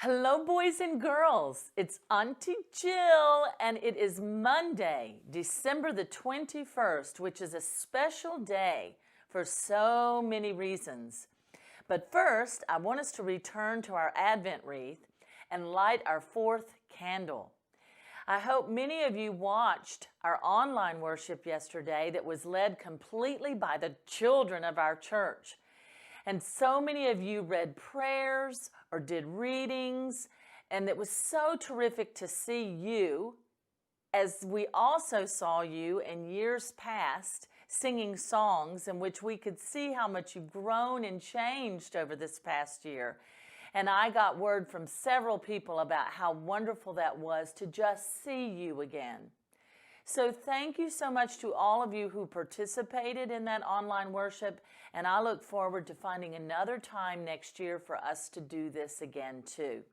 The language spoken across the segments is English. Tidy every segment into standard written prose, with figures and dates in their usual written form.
Hello, boys and girls. It's Auntie Jill, and it is Monday, December the 21st, which is a special day for so many reasons. But first, I want us to return to our Advent wreath and light our fourth candle. I hope many of you watched our online worship yesterday that was led completely by the children of our church. And so many of you read prayers or did readings, and it was so terrific to see you, as we also saw you in years past singing songs in which we could see how much you've grown and changed over this past year. And I got word from several people about how wonderful that was to just see you again. So thank you so much to all of you who participated in that online worship, and I look forward to finding another time next year for us to do this again too.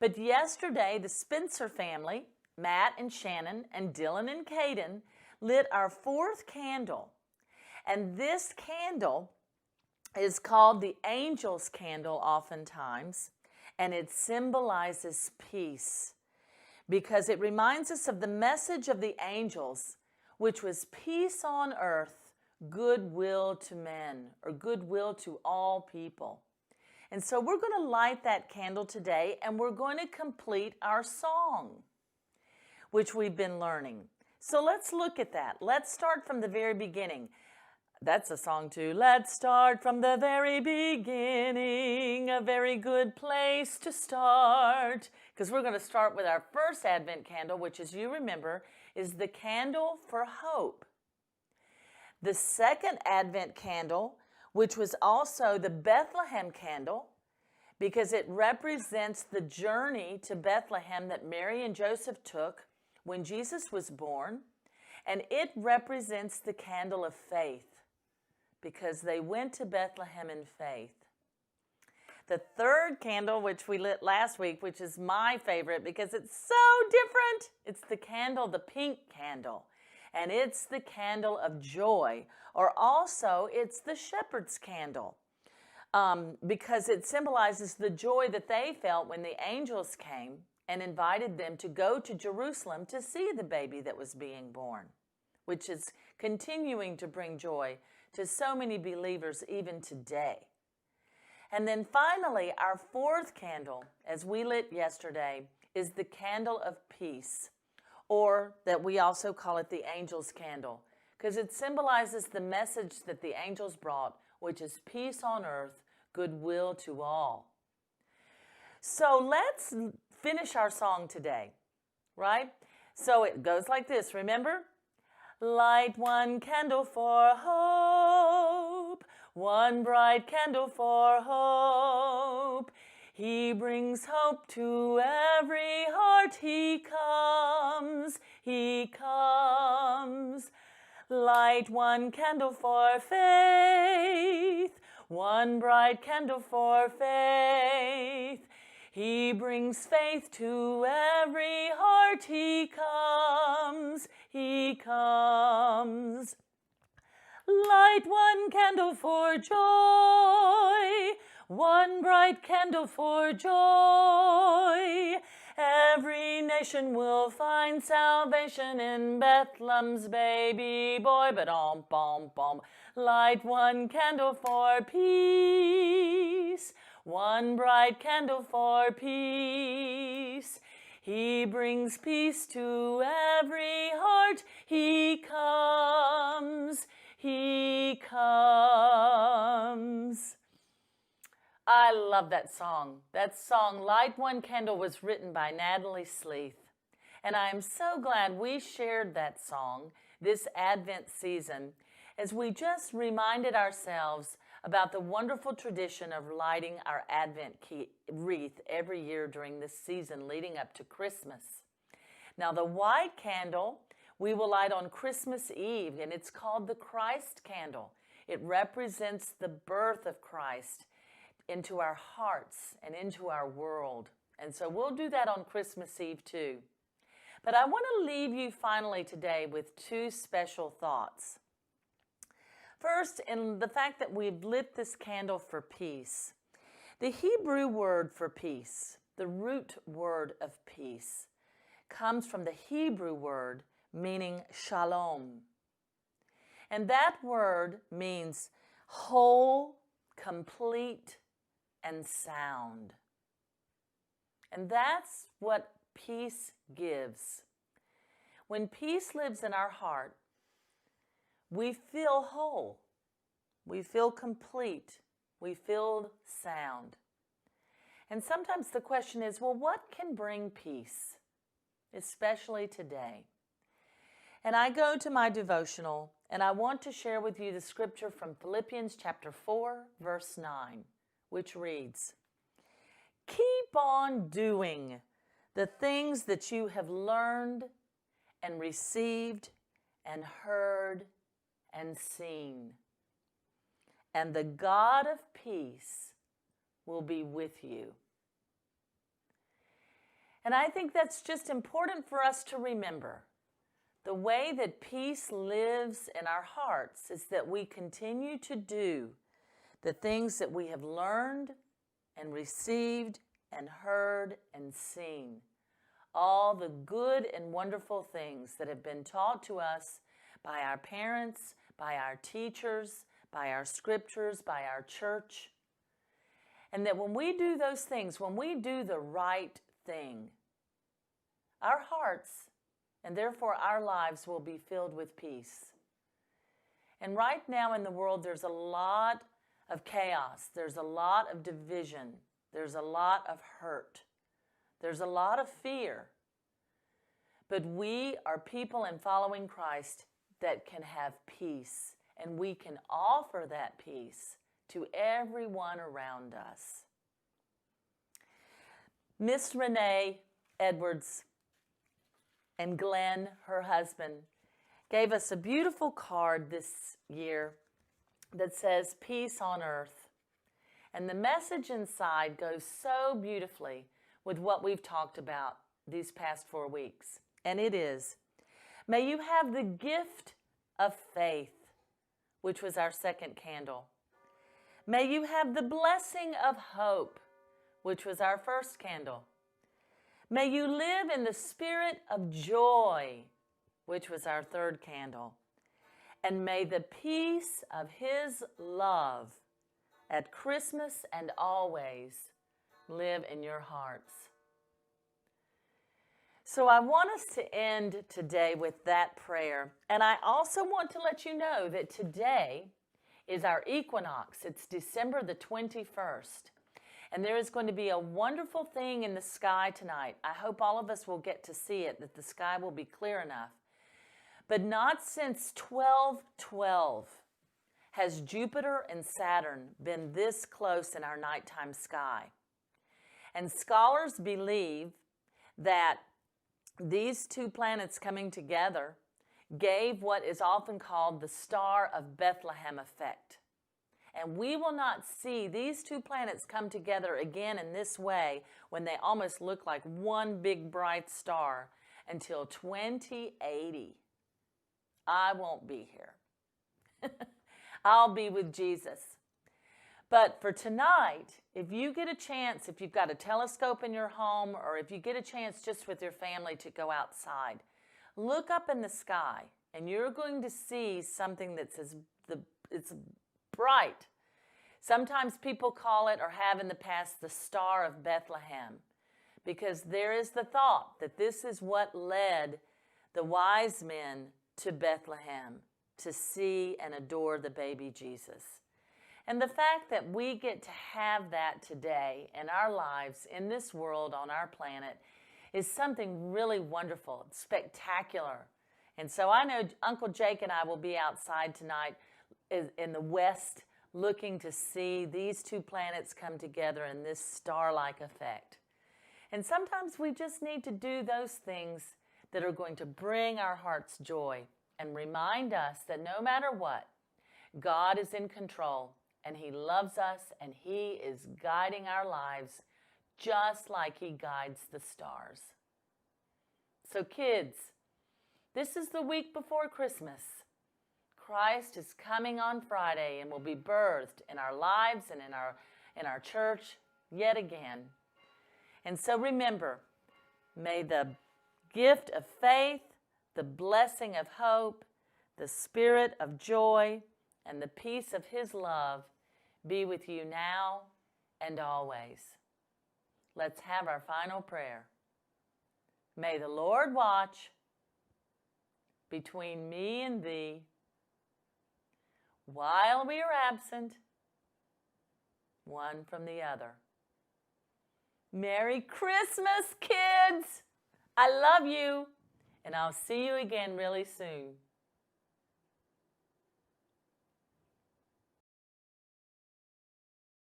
But yesterday, the Spencer family, Matt and Shannon and Dylan and Caden, lit our fourth candle. And this candle is called the angel's candle oftentimes, and it symbolizes peace, because it reminds us of the message of the angels, which was peace on earth, goodwill to men, or goodwill to all people. And so we're going to light that candle today, and we're going to complete our song, which we've been learning. So let's look at that. Let's start from the very beginning. That's a song too. Let's start from the very beginning, a very good place to start. Because we're going to start with our first Advent candle, which, as you remember, is the candle for hope. The second Advent candle, which was also the Bethlehem candle, because it represents the journey to Bethlehem that Mary and Joseph took when Jesus was born, and it represents the candle of faith, because they went to Bethlehem in faith. The third candle, which we lit last week, which is my favorite because it's so different, it's the candle, the pink candle. And it's the candle of joy, or also it's the shepherd's candle, because it symbolizes the joy that they felt when the angels came and invited them to go to Jerusalem to see the baby that was being born, which is continuing to bring joy to so many believers even today. And then finally, our fourth candle, as we lit yesterday, is the candle of peace, or that we also call it the angel's candle, because it symbolizes the message that the angels brought, which is peace on earth, goodwill to all. So let's finish our song today, right? So it goes like this, remember? Light one candle for hope, one bright candle for hope. He brings hope to every heart. He comes, he comes. Light one candle for faith, one bright candle for faith. He brings faith to every heart. He comes, he comes. Light one candle for joy, one bright candle for joy. Every nation will find salvation in Bethlehem's baby boy. Ba-dum, bum, bum. Light one candle for peace, one bright candle for peace. He brings peace to every heart. He comes, he comes. I love that song. That song, Light One Candle, was written by Natalie Sleeth. And I am so glad we shared that song this Advent season, as we just reminded ourselves about the wonderful tradition of lighting our Advent wreath every year during this season leading up to Christmas. Now, the white candle we will light on Christmas Eve, and it's called the Christ candle. It represents the birth of Christ into our hearts and into our world. And so we'll do that on Christmas Eve too. But I want to leave you finally today with two special thoughts. First, in the fact that we've lit this candle for peace. The Hebrew word for peace, the root word of peace, comes from the Hebrew word meaning shalom. And that word means whole, complete, and sound. And that's what peace gives. When peace lives in our heart, we feel whole, we feel complete, we feel sound. And sometimes the question is, well, what can bring peace, especially today? And I go to my devotional, and I want to share with you the scripture from Philippians chapter 4, verse 9, which reads, "Keep on doing the things that you have learned and received and heard and seen, and the God of peace will be with you." And I think that's just important for us to remember. The way that peace lives in our hearts is that we continue to do the things that we have learned and received and heard and seen. All the good and wonderful things that have been taught to us by our parents, by our teachers, by our scriptures, by our church. And that when we do those things, when we do the right thing, our hearts and therefore our lives will be filled with peace. And right now in the world, there's a lot of chaos. There's a lot of division. There's a lot of hurt. There's a lot of fear. But we are people in following Christ that can have peace, and we can offer that peace to everyone around us. Miss Renee Edwards and Glenn, her husband, gave us a beautiful card this year that says "Peace on Earth." And the message inside goes so beautifully with what we've talked about these past 4 weeks. And it is, may you have the gift of faith, which was our second candle. May you have the blessing of hope, which was our first candle. May you live in the spirit of joy, which was our third candle. And may the peace of His love at Christmas and always live in your hearts. So I want us to end today with that prayer. And I also want to let you know that today is our equinox. It's December the 21st. And there is going to be a wonderful thing in the sky tonight. I hope all of us will get to see it, that the sky will be clear enough. But not since 1212 has Jupiter and Saturn been this close in our nighttime sky. And scholars believe that these two planets coming together gave what is often called the Star of Bethlehem effect. And we will not see these two planets come together again in this way when they almost look like one big bright star until 2080. I won't be here. I'll be with Jesus. But for tonight, if you get a chance, if you've got a telescope in your home, or if you get a chance just with your family to go outside, look up in the sky and you're going to see something that's it's bright. Sometimes people call it, or have in the past, the Star of Bethlehem, because there is the thought that this is what led the wise men to Bethlehem to see and adore the baby Jesus. And the fact that we get to have that today in our lives, in this world, on our planet, is something really wonderful, spectacular. And so I know Uncle Jake and I will be outside tonight in the west looking to see these two planets come together in this star-like effect. And sometimes we just need to do those things that are going to bring our hearts joy and remind us that no matter what, God is in control and He loves us and He is guiding our lives just like He guides the stars. So kids, this is the week before Christmas. Christ is coming on Friday and will be birthed in our lives and in our church yet again. And so remember, may the gift of faith, the blessing of hope, the spirit of joy, and the peace of His love be with you now and always. Let's have our final prayer. May the Lord watch between me and thee while we are absent, one from the other. Merry Christmas, kids! I love you, and I'll see you again really soon.